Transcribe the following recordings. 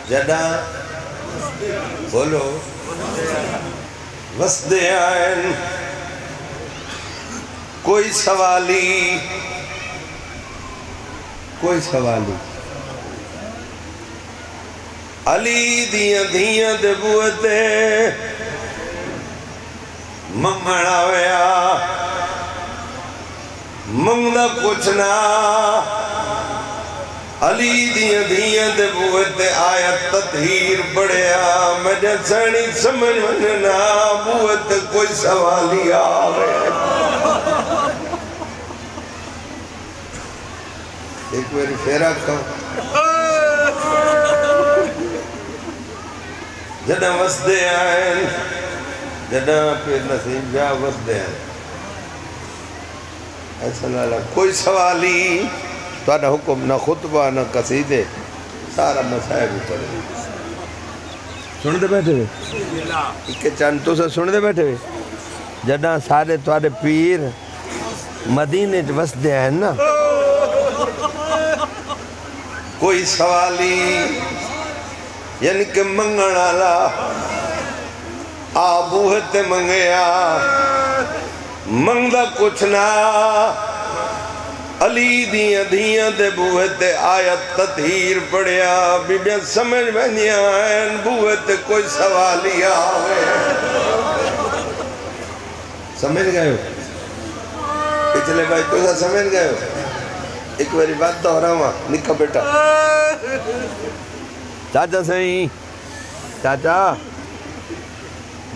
جدا بولو وسدے آئین کوئی سوالی علی دیاں دیاں دے بوتے منگنا ویا منگنا کچھ نہ علی دیاں دیاں دے بوتے آیت تطہیر بڑھیا مجھے سانی سمجھ مننا بوتے کوئی سوالی آوے ایک میری فیرہ کھا جدہ وسدے آئین جدہ پھر نصیب جا وسدے آئین ایسا لالا کوئی سوالی تو نہ حکم نہ خطبہ نہ قصیدے سارا مسائب ہی پڑھے سن دے بیٹھے ہوئے کہ چند تو سے سن دے بیٹھے ہوئے جدہ سارے توارے پیر مدینے وسدے آئین نا کوئی سوالی یعنی کہ منگن آلا آبوہت منگیا منگدہ کچھ نہ علی دیاں دیاں دے بوہت آیت تطہیر پڑھیا بیبیاں سمجھ بینیاں ہیں بوہت کوئی سوالی آوے سمجھ گئے ہو پچھلے بھائی تو سا سمجھ گئے ہو ایک باری بات دہرا ہوا نکا بیٹا چاچا سہی چاچا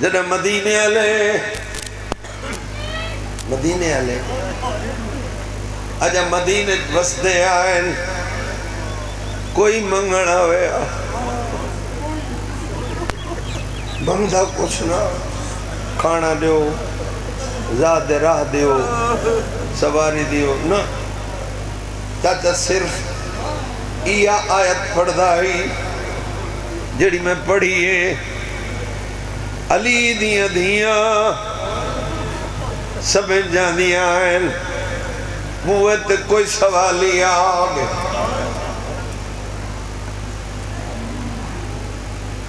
جنہ مدینے آلے اجا مدینے وسدے آئین کوئی منگنا ویا منگدہ کچھ نہ کھانا دیو زاد راہ دیو سواری دیو نہ چاچا صرف یہ آیت پڑھ دائی جڑی میں پڑھیے علی دیاں دیاں سمجھ جاندیاں ہیں بوت کوئی سوالی آگے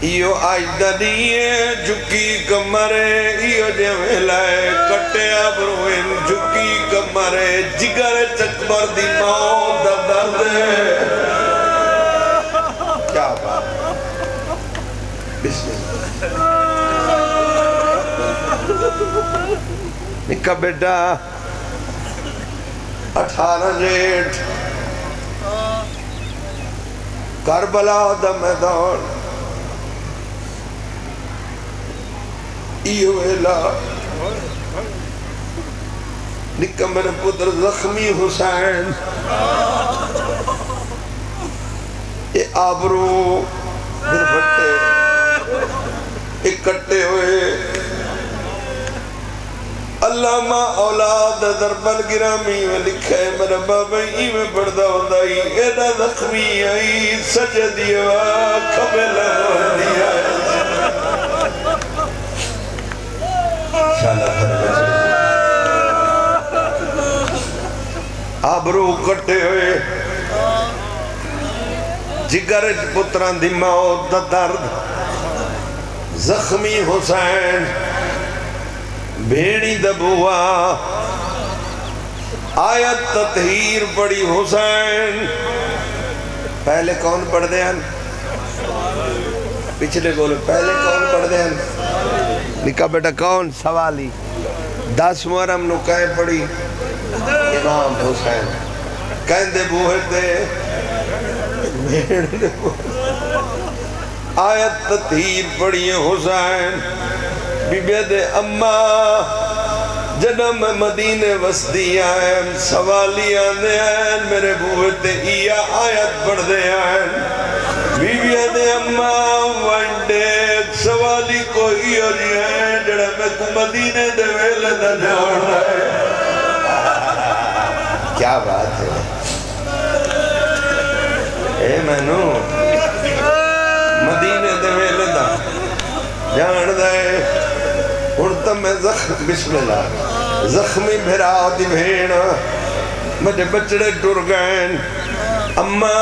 ایو آجدہ دیئے جھکی کمرے ایو جمع لائے کٹے آبروین جھکی کمرے جگر چکبر دی موت دا درد کیا بات بسم اللہ نکا بیٹا 18 جیٹ کربلا دا میدان ایو ایلا نکا میرے پتر زخمی حسین یہ آبرو دل پھٹے اکٹے ہوئے علامہ اولاد دربل گرامی میں لکھے میرا بابا ہی میں پڑھتا ہوتا ہی ایڈا زخمی آئی سجدی ہوا کبھلا دیا آبرو کٹے ہوئے جگر پتران دی موت دا درد زخمی حسین بھیڑی دبوا آیت تطہیر پڑی حسین پہلے کون پڑھ دے ہیں پچھلے گولے پہلے کون پڑھ دے ہیں نکا بیٹا کون سوالی 10 محرم نو کہیں پڑی امام حسین کہیں دے بوہے دے بھیڑ دے آیت تطہیر پڑی حسین بی بی دے اممہ جنم مدینے وسدی آئین سوالی آنے آئین میرے بوہتے ایا آیت پڑھ دے آئین بی بی دے اممہ وانڈے سوالی کوئی ہو جی ہے جڑا میں کو مدینے دے ویلے دا جوڑ ہے کیا بات ہے اے مینو مدینے دے ویلے دا جان دے اڑتا میں بسم اللہ زخمی بھرا دی بھین مجھے بچڑے ٹر گئن اممہ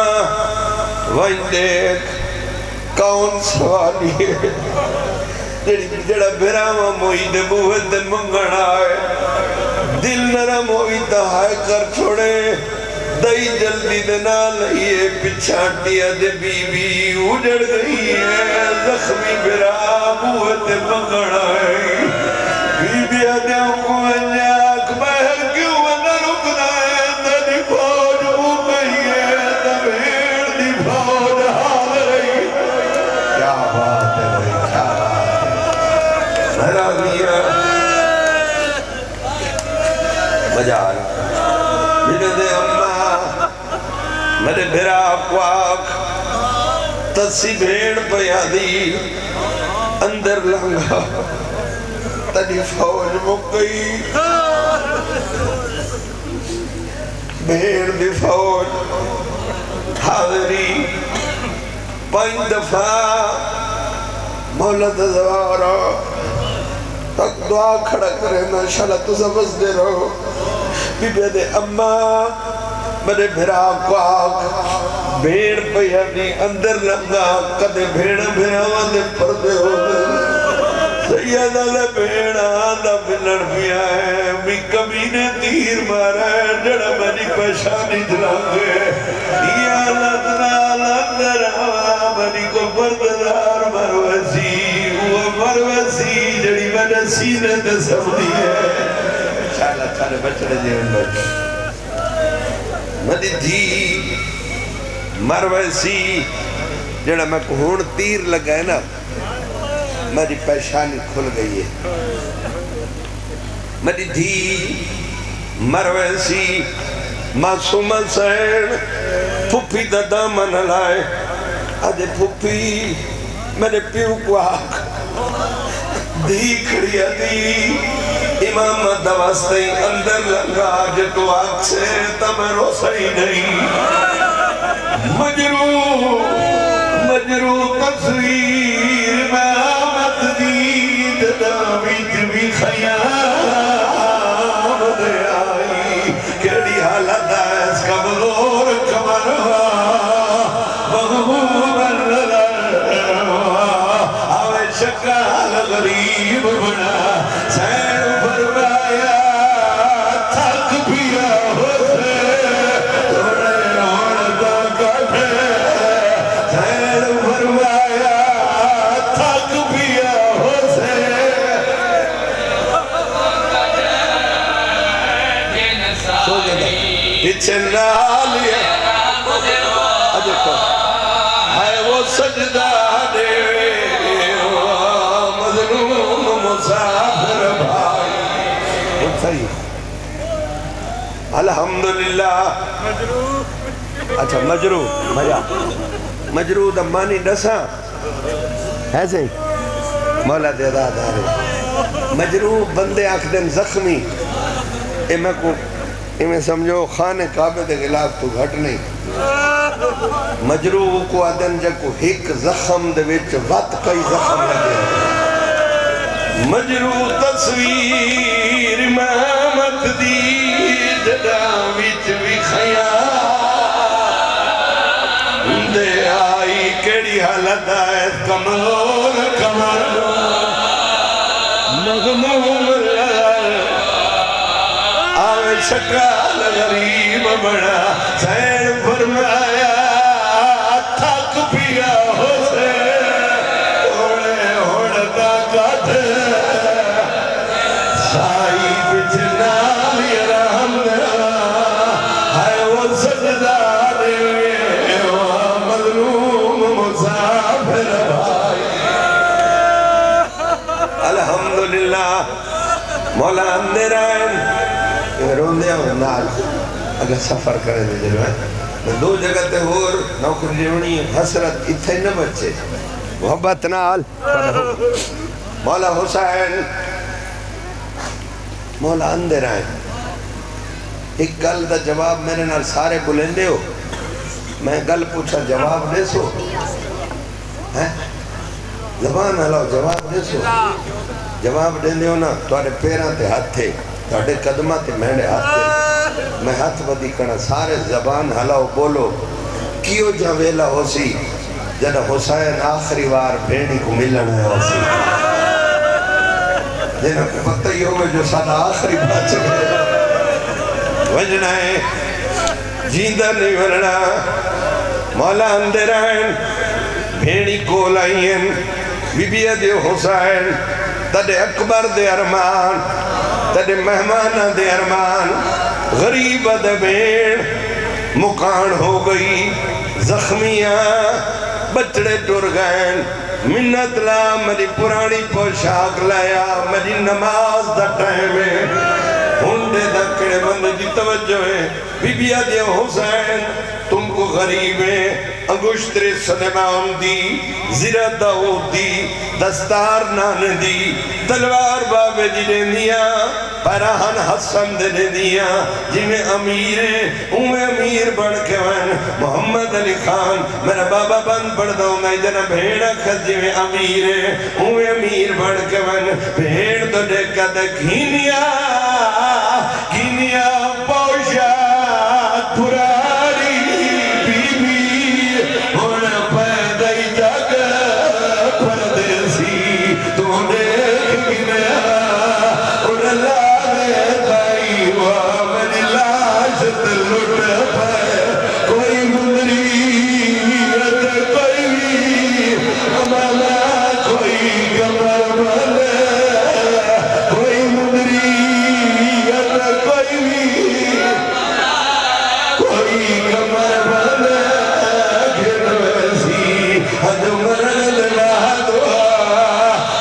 وائن دیکھ کون سوالی ہے جڑا بھراما موئی دے بوہے دے منگن آئے دل نرم ہوئی تہائے کر چھوڑے دائی جلدی دے نہ لئیے پچھاٹیا دے بی بی اجڑ گئی ہے زخمی بھرا بوہے دے منگن آئے بی بی آدھے کو انجاک بہر کیوں نہ رکنا ہے دنی فوج ہو گئی ہے دبھیڑ دی فوج حال رہی کیا بات ہے بھائی کیا بات ہے بھرا دیا مجال میرے دے اممہ میرے بھرا اقواق تسی بھیڑ پیادی اندر لنگا تنی فوج مکئی بھیڑ دی فوج حاضری 5 دفعہ مولد زوارا تک دعا کھڑا کرے نا شاءاللہ تو سبز دے رہو بی بی دے اممہ میرے بھرا کو بھیڑ پیادی اندر لنگا کدے بھیڑ بھیڑا دے پردے ہو دے سیدہ لے بھیڑا دا بلڑ پیا ہے بھی کمینے تیر مارا ہے جڑا منی پشانی جلانگے یا لدنا لندر آوا منی کو برددار مروسی وہ مروسی جڑی میں سینے تے سمدی ہے چالا چالے بچڑے جیون بچ مدی دھی مروسی جڑا میں کہون تیر لگا ہے نا میری پیشانی کھل گئی ہے میری دھی مرویسی معصومہ سین پھوپی دا دامن لائے آدھے پھوپی میرے پیو کو آگ دھی کھڑی آدھی امام دواستے اندر لنگا آج تو آگ سے تب روسائی نہیں مجروح تصویر میں داویت بھی خیام دے آئی کیڑی حالت ہے اس کمزور کمروا مغموم اللہ آوے شکال غریب بنا سین فرمایا تھک پیا ہوتے تھوڑے روڑتا کٹھے سین فرمایا تھک پیا پیچھے نالیا ہے وہ سجدہ دے مظلوم مسافر بھائی صحیح الحمدللہ اچھا مجروح دا مانی ڈسا ہے صحیح مولا دے داد آرے مجروح بندے آکھ دن زخمی اے میں کو میں سمجھو خانے کعبے دے خلاف تو گھٹ نہیں مجروح کو آدن جا کو ایک زخم دے وچ وقت کئی زخم لگے مجروح تصویر محمد دی جدا وچ بھی خیال دے آئی کیڑی حالت آئے کمزور کمر مغموم آوے شکال غریب بڑا سین فرمایا تھک پیا ہو سے اوڑے اوڑتا کٹ سائی بچنا لیا رحم ہے وہ سجدہ دے مظلوم مسافر بھائی الحمدللہ مولا اندر آئین روندے ہوں نال اگر سفر کرے دے جلوے دو جگہ تے ہور نوکر جیونی حسرت اتھے نہ بچے محبت نال مولا حسین مولا اندر آئے ایک گل دا جواب میرے نال سارے بلندے ہو میں گل پوچھا جواب دے سو زبان ہلاؤ جواب دے سو جواب دے ہو نا توڑے پیران تے ہاتھ تھے توڑے قدمہ تے میرے ہاتھ تھے میں ہاتھ بدی کرنا سارے زبان ہلاؤ بولو کیوں جا ویلا ہو سی جب حسین آخری بار بھیڑی کو ملنا ہے وسی جنہوں کو پتہ ہی ہوگا جو سارا آخری بات گئے وجنا ہے جیندہ نہیں ورنا مولا اندرائن بھیڑی کو لائین بی بی دے حسین تدے اکبر دے ارمان تدے مہمان دے ارمان غریب دے بھیڑ مکان ہو گئی زخمیاں بچڑے ٹر گئے منت لا مری پرانی پوشاک لایا مری نماز دا ٹائم ہے ہندے دکڑے بند جی توجہ ہے بی بی دے حسین تم کو غریب ہے انگشتر سلیمان دی زرہ داؤد دی دستار نان دی تلوار بابے دی دنیا پرہن حسن دے دیا جی میں امیر ہیں میں امیر بڑھ کے ون محمد علی خان میرا بابا بند پڑھ دو میں جنہ بھیڑا کھت جی میں امیر ہیں میں امیر بڑھ کے ون بھیڑ تو دیکھا دا گھینیا پوشا پرانی بی بی ہون پیدائی جگ پردیسی تو دیکھ گنیا ان اللہ نے دائی وامن لاشت لٹ پائے کوئی مدریت کوئی بھی امانا کوئی کمر بلے کوئی مدریت کوئی بھی کوئی کمر بلے گھر ویسی حج مرد لہدوا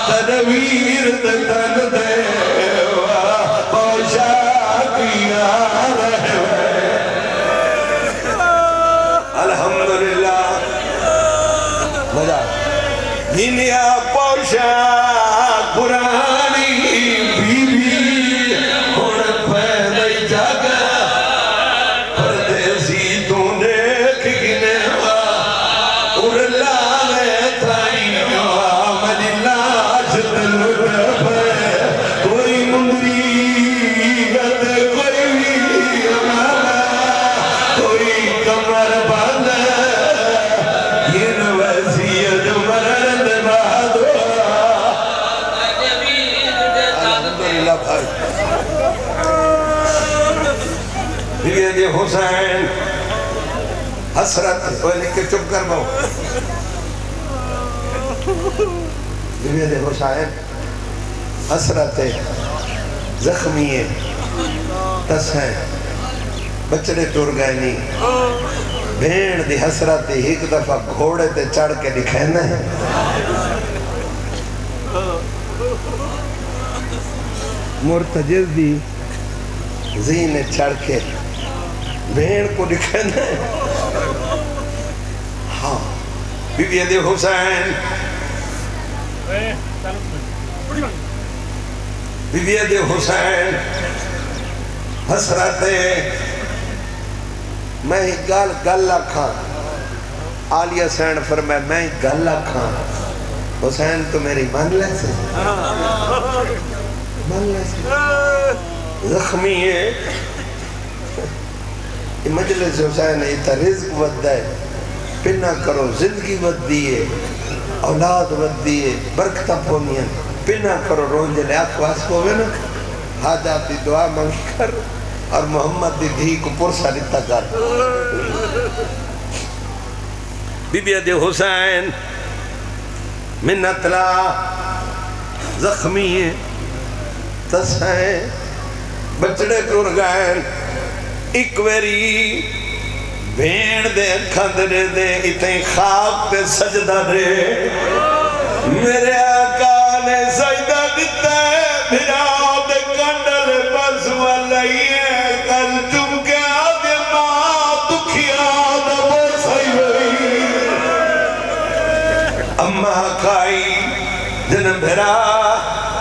تدویر تن دیوا پوشاکیاں رہوے الحمدللہ مزہ دنیا پوشاک پرانی بی بی ہون پیدائی جگہ پردیسی تو دیکھ گنیوا اور لالے تائیوا مجی لاشت لٹ پہ کوئی مندریت کوئی بھی امانا کوئی کمر بند یہ وسیعت مرد بہدوا الحمدللہ بھائی بی بی حسین حسرت وہ لکھ کے چپ کر باؤ بی بی حسین حسرت زخمی تس ہیں بچڑے ٹر گئے نہیں بھیڑ دی حسرت ایک دفعہ گھوڑے تے چڑھ کے دکھائنا ہے مرتجز دی زین چڑھ کے بھیڑ کو دکھائنا ہے ہاں بی بی حسین بی بی حسین حسرت میں گل لکھاں عالیہ سین فرمائے میں گل لکھاں حسین تو میری مان لے سے زخمی ہے مجلس حسین ایتا رزق ود ہے پنہ کرو زندگی ود دیئے اولاد ود دیئے برکتہ پونیاں پنہ کرو رونجلے آکواس کو نا حاجات دی دعا منگ کر اور محمد دی دھی کو پرسا لیتا کر بی بی حسین منت لا زخمی ہے تس ہیں بچڑے ٹر گئے ایک ویری بھیڑ دے کھندرے دے اتنی خواب تے سجدہ دے میرے آقا نے سجدہ دیتا ہے بھرا دے کنڈل بس والائیے کل تم کے آدھے ماں دکھیا دا بسائی ہوئی اممہ کھائی جن بھرا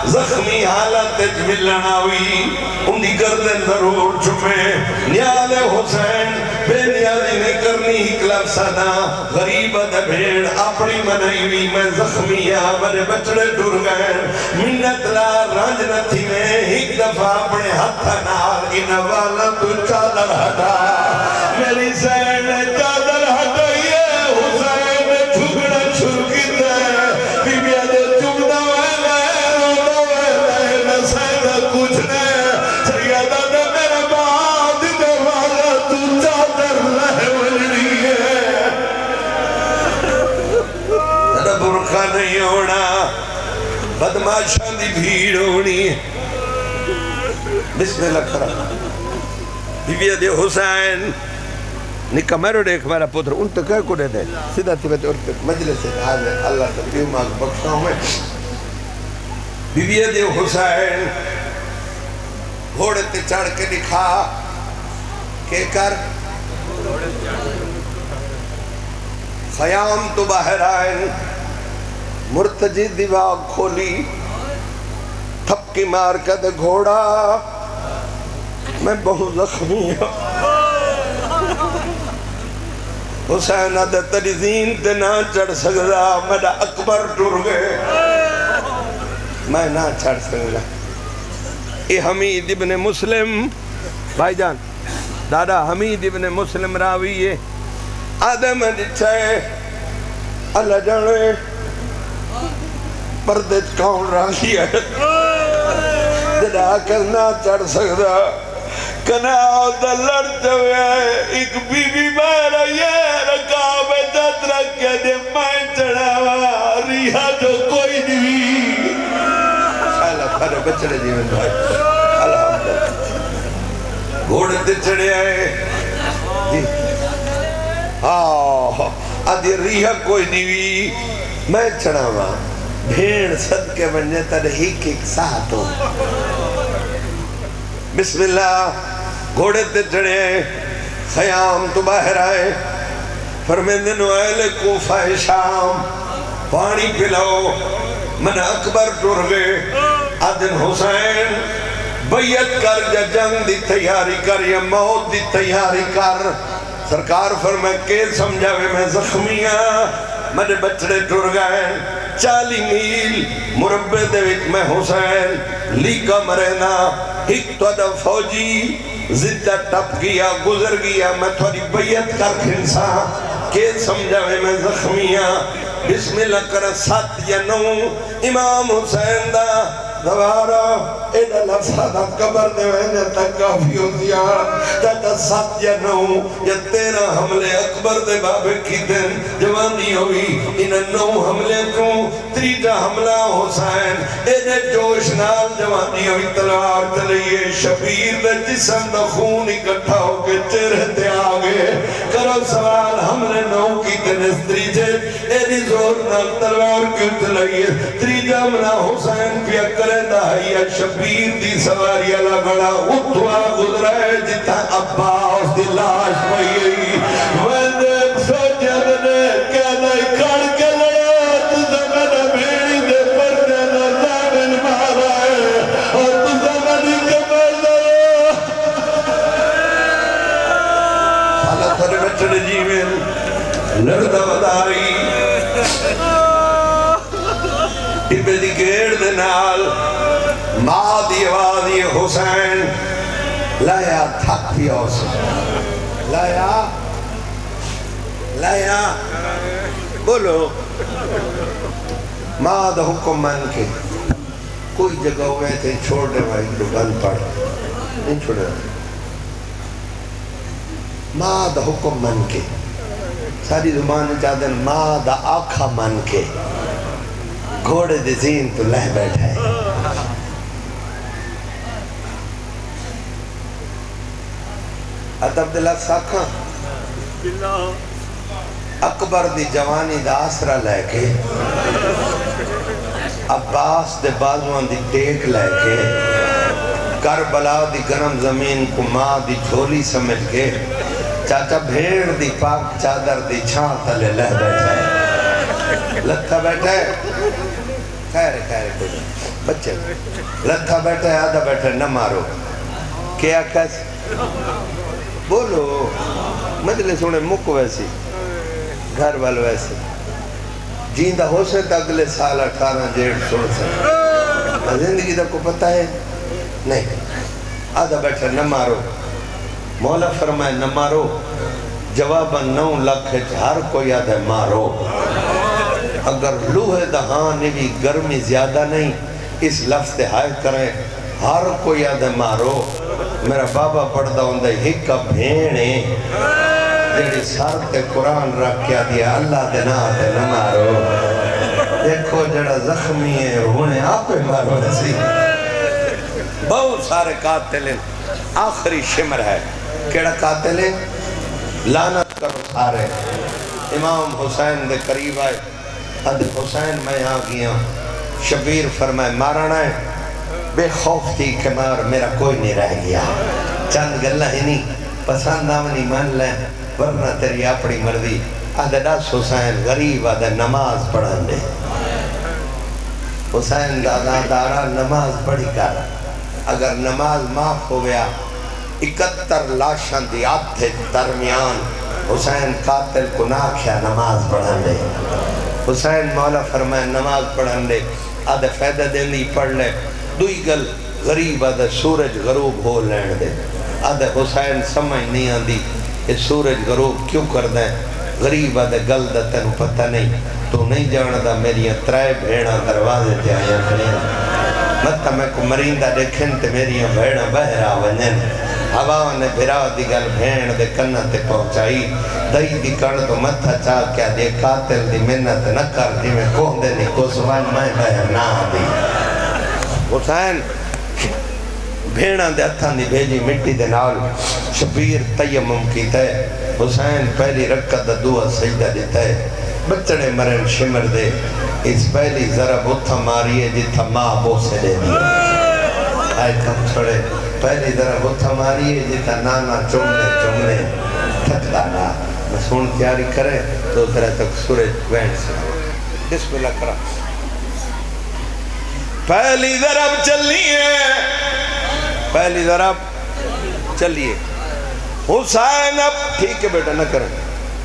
زخمی حالت ملنا ہوئی ان دی گردن ضرور چھپے نیال حسین بے نیالی نے کرنی ہی کلب صدا غریبت بھیڑ اپنی منائی ہوئی میں زخمی آمر بچڑے ڈر گئے منت لا رانج نہ تھی میں ایک دفعہ اپنے ہاتھ نال ان والا تو چادر ہٹا میری سین چادر ہٹائیے حسین جھگڑا اوکھا نہیں ہونا بدماشاں دی بھیڑ ہونی ہے بسم اللہ کرا بی بی حسین نکا میرو دیکھ میرا پتر ان تک کو دے دے سیدھا تھی بیٹے اور مجلس سے حاضر اللہ تکیو ماں بخشاؤں میں بی بی حسین گھوڑے تے چڑھ کے دکھا کہ کر خیام تو باہر آئیں مرتجی دیوار کھولی تھپکی مار کا دے گھوڑا میں بہت زخمی ہوں حسین دے تری زین تے نہ چڑھ سکتا میرا اکبر ٹر گئے میں نہ چڑھ سکتا اے حمید ابن مسلم بھائی جان دادا حمید ابن مسلم راوی ہے آدھے میں دچھائے اللہ جانے پردے کون راہی ہے جدا کرنا چڑھ سکتا کنا آدھا لڑ جویا ہے ایک بی بی مارا یہ رکاب جد رکھ کے دے میں چڑھا ریحا جو کوئی نہیں اللہ پھر بچڑے جیون بھائی الحمدللہ گھوڑے تے چڑھے آئے جی آدھی ریحا کوئی نہیں میں چڑھا ہوا بھیڑ صدقے بننے تر ایک ساتھ ہو بسم اللہ گھوڑے تے چڑھے خیام تو باہر آئے فرمیندن اہل کوفہ شام پانی پلاؤ من اکبر ٹر گئے آدن حسین بیعت کر یا جنگ دی تیاری کر یا موت دی تیاری کر سرکار فرمائے کہ سمجھاوے میں زخمیاں میرے بچڑے ٹر گئے 40 میل مربع دے وچ میں حسین لیکا مرینا ایک تو ادھا فوجی زدہ ٹپ گیا گزر گیا میں تھوڑی بیعت کر کھنسا کہ سمجھاوے میں زخمیاں بسم اللہ کر 7 یا 9 امام حسین دا دوارا ایڈا لفظہ دا قبر دے وینے تک کافی ہو دیا جاتا 7 یا 9 یا 13 حملے اکبر دے بابے کی دن جوانی ہوئی انہیں 9 حملے کو 3 حملہ حسین ایڈے جوش نال جوانی ہوئی تلوار تلئیے شبیر دے جسم دا خون اکٹھا ہو کے چہرے تے آگے کرو سوال حملے 9 کی دن اس تریجے ایڈی زور نال تلوار کیوں تلئیے 3 حملہ حسین پیا کرے دہائی شبیر دی سواری اللہ بڑا اتوا گزرائے جتا عباس دی لاش پئی ویندے سوچے دنے کیا دائی کھڑ کے لڑا تُزا میں بھیڑی دے پردے نہ زامن مارا ہے اور تُزا میں کمر لڑا اللہ تھرے بچڑے جیوین لڑدہ بداری ٹبے دی گیڑ دے نال ماں دی آوازی حسین لایا تھک پیا اسے لایا بولو ماں دا حکم من کے کوئی جگہ ہوئے تھے چھوڑ دے بھائی تو بند پڑ نہیں چھوڑے ماں دا حکم من کے ساری زبان چاہتے ہیں ماں دا آکھا من کے گھوڑے دے زین تو لہ بیٹھا ہے عبداللہ ساکھاں اکبر دی جوانی دا آسرہ لے کے عباس دے بازوان دی ٹیک لے کے کربلا دی گرم زمین کو ماں دی جھولی سمجھ کے چاچا بھیڑ دی پاک چادر دی چھاں تلے لہ بیٹھا ہے لتھا بیٹھا ہے خیر کوئی بچے لتھا بیٹھا ہے آدھا بیٹھا ہے نہ مارو کیا کس بولو مجلس انہیں مک ویسی گھر وال ویسے جیندہ ہو سے تا اگلے سال 18-150 سے زندگی دا کو پتہ ہے نہیں آدھا بیٹھا نہ مارو مولا فرمائے نہ مارو جواباً 9 لاکھ ہر کوئی آدھا مارو اگر لوہے دہانے بھی گرمی زیادہ نہیں اس لفظ ہائے کریں ہر کوئی آدھے مارو میرا بابا پڑھتا ہوں دے ہکا بھینے جیڑی سار تے قرآن رکھ کیا دیا اللہ دے نا تے نہ مارو جڑا زخمی ہے انہیں آپ پہ مارو سی بہت سارے قاتل ہیں آخری شمر ہے کیڑا قاتل ہے لعنت کرو سارے امام حسین دے قریب آئے اد حسین میں آ گیا شبیر فرمائے مارنا ہے بے خوف تھی کہ مار میرا کوئی نہیں رہ گیا چند گلہ ہی نہیں پسند آمنی مان لیں ورنہ تیری اپنی مرضی آدھے دس حسین غریب آدھے نماز پڑھن دے حسین دادا دارا نماز پڑھی کر اگر نماز معاف ہو گیا 71 لاشاں دی آتھے درمیان حسین قاتل کو نہ کیا نماز پڑھن دے حسین مولا فرمائے نماز پڑھن دے آدھے فیدہ دین دی پڑھ لے دوئی گل غریب آدھے سورج غروب ہو لین دے آدھے حسین سمجھ نہیں آندی کہ سورج غروب کیوں کر دیں غریب آدھے گل دا تینوں پتہ نہیں تو نہیں جاندہ میری ترائے بھیڑاں دروازے تے آیا کھڑے مطا میں کو مرندہ دیکھیں تے میری بھیڑاں بہرا ونجن ہوا نے بھرا دی گل بھیڑ دے کنہ تے پہنچائی دائی دی کن تو متھا چاہ کیا دے قاتل دی منت نہ کر دی میں کون دے نہیں کو سوان میں بہر نہ دی حسین بھیڑاں دے اتھاں دی بھیجی مٹی دے نال شبیر تیمم کی تے حسین پہلی رکعت دعا سجدہ دیتا ہے بچڑے مرن شمر دے اس پہلی ضرب اتھا ماری ہے جتھا ماں بوسے دے دیا آئے کم چھوڑے پہلی ضرب اتھا ماری ہے جتھا نانا چمنے تھکتا نا مسون تیاری کرے تو طرح تک سورج وینٹ سے بسم اللہ کرا پہلی ضرب چلیے پہلی ضرب چلیے حسین اب ٹھیک ہے بیٹا نہ کریں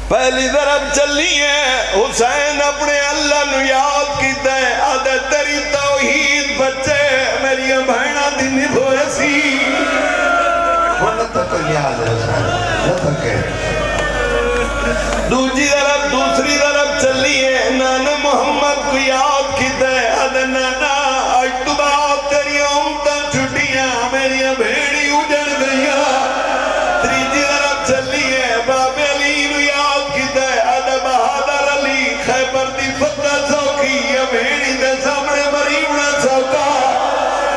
پہلی ضرب چلیے حسین اپنے اللہ نو یاد کی دے آدھے تیری توحید بچے میری بھائنہ دی نبھوئے سی وہ نہ تک یاد ہے حسین نہ تک ہے دوسری ضرب چلیے نانا محمد کو یاد کی دے آدھے نانا آج تو بات تیری امتہ چھٹیاں میری بھیڑی اجڑ گیا تیسری ضرب چلیے باب علی نو یاد کی دے آدھے بہادر علی خیبر دی فتح سوکی یہ بھیڑی دے سامنے مریمنا سوکا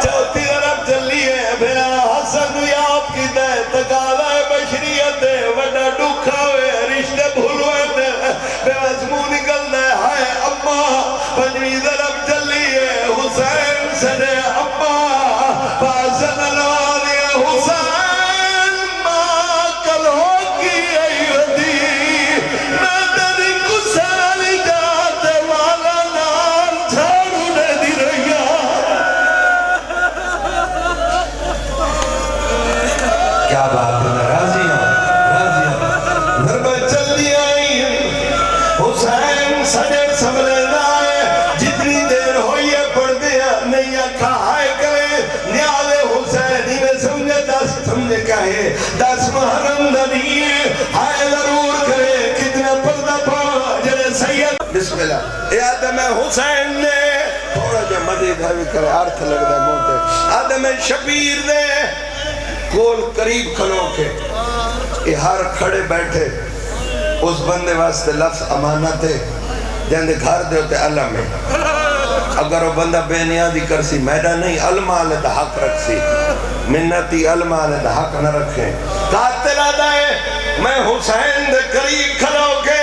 چوتھی ضرب چلیے بھیرا حسن نو یاد کی دے تقاضہ بشریت دے وڈا ڈکھا ہوئے رشتے بھولوئے دے بے وزمو نکل دے ہائے اممہ پنجویں ضرب چلیے حسین سنے اممہ فاسن الوادی حسین ماں کل ہوگی ایودی میں تیری کسال جاتے والا نال چھاڑو نے دی رہیا کیا بات ہے راضی ہوں ضربہ چلی آئی حسین سجے سمجھے لائے جتنی دیر ہوئی ہے پڑھ دیا نہیں کھائے گئے نیاز حسین ہی میں سمجھے سمجھے کیا ہے 10 محرم دنیے ہائے ضرور کرے کتنا پردہ پا جنہیں سید بسم اللہ اے آدم حسین نے تھوڑا جو مزید ہے بھی کرے آرتھ لگ دے موتے آدم شبیر نے کول قریب کھلو کے یہ ہر کھڑے بیٹھے اس بندے واسطے لفظ امانت ہے جہاں گھر دے ہوتے علم ہے اگر وہ بندہ بے نیازی کرسی میڈا نہیں علم آلے دا حق رکھ سی منتی علم آلے دا حق نہ رکھیں قاتل آدھا ہے میں حسین دے قریب کھلو کے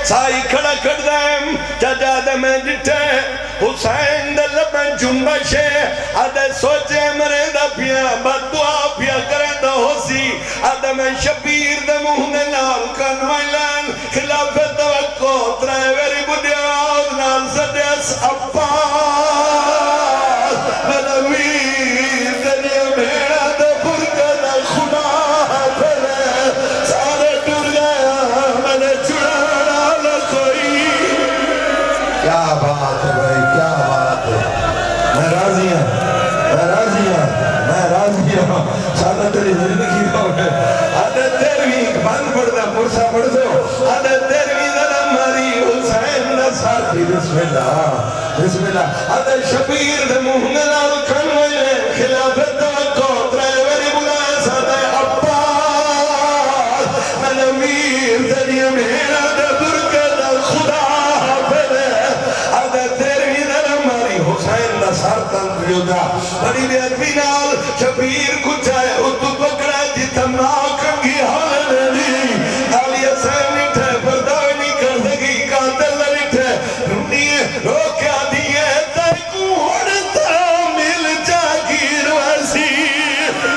سائی کھڑا کر دائم چاچا دے میں جٹھے حسین دے لبن جنبشے آدھے سوچے مرے دا پیا بد دعا پیا کرے دا ہو سی آدھے میں شبیر دے مہنے نال کنوائلان خلاف توقع ترائے ویری بڑیاد نال سدیس اپاس ملویر دنیا بھیڑا دے برکت خدا پھلے سارے ٹر گیا میں چڑھانا لکھوئی کیا بات ہے بھائی کیا بات ہے میں راضی ہوں میں راضی ہوں سادہ تیری زندگی ہو گئے آدھے تیروی بند پڑھ دا مرسا پڑھ دو آدھے تیروی ذرا ماری حسین نصاتی بسم اللہ آدھے شبیر دے مہنے لال کھنوئے خلاف توقع ترائیوری بلائے سادہ عباس من امیر دنیا میرا دے برکت خدا حافظ آدھے تیروی ذرا یودا بڑی بے ادبی نال شبیر کو چاہے اتو پکڑا جتا ماں کنگی حالنی علی حسین نٹھے بردار نہیں کر سکی قاتل نٹھے رنیے روکیا دیئے تیکو ہڑتا مل جاگیر وسی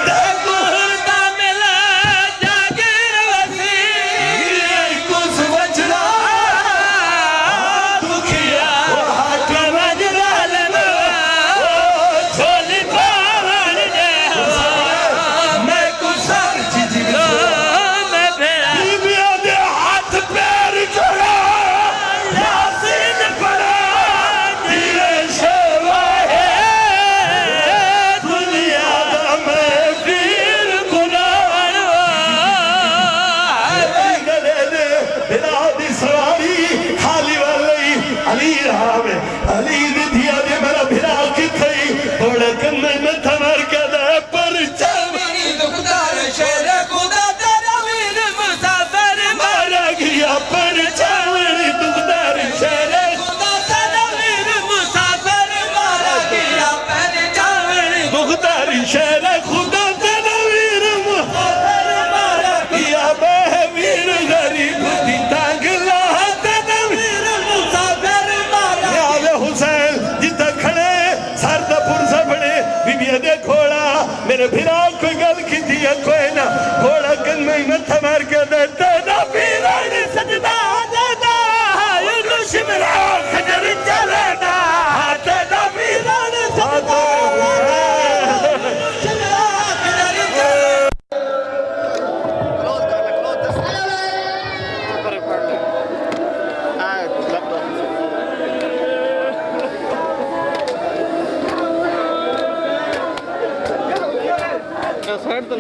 تیکو ہڑتا مل جاگیر وسی کس وجرہ دکھیا ہاتھ وجرہ لنا چھولی پاون جے میں کسر چیزی میں بھیڑا بیبیا دے ہاتھ پیر جڑا یاسین پڑا دیئے شیوہ ہے دنیا دا میں پیر گناہن گلے دے بلا دی سواری خالی والی علی رہا میں علی دی دیا دے میرا بھلا کی تھئی بڑا کنے میں تھمر کے دے پر چاوری دکھدار شیر خدا تیرا ویر مسافر مارا گیا پر چاوری دکھدار شیر خدا تیرا ویر مسافر مارا گیا پر چاوری دکھدار شیر خدا تیرا ویر مسافر مارا گیا بے ویر غریب دی تانگ لاہ تیرا ویر مسافر مارا یاد حسین جتا کھڑے سر دا پرسا بڑے بی بی دے کھوڑا میرے بھرا کوئی گل کی دیا کوئی نہ کھوڑا کن میں متھا مار کے دیتا نا پیران سجدہ دیتا یہ دشمرا خجر چلینا دیتا پیران سجدہ سائڈ تو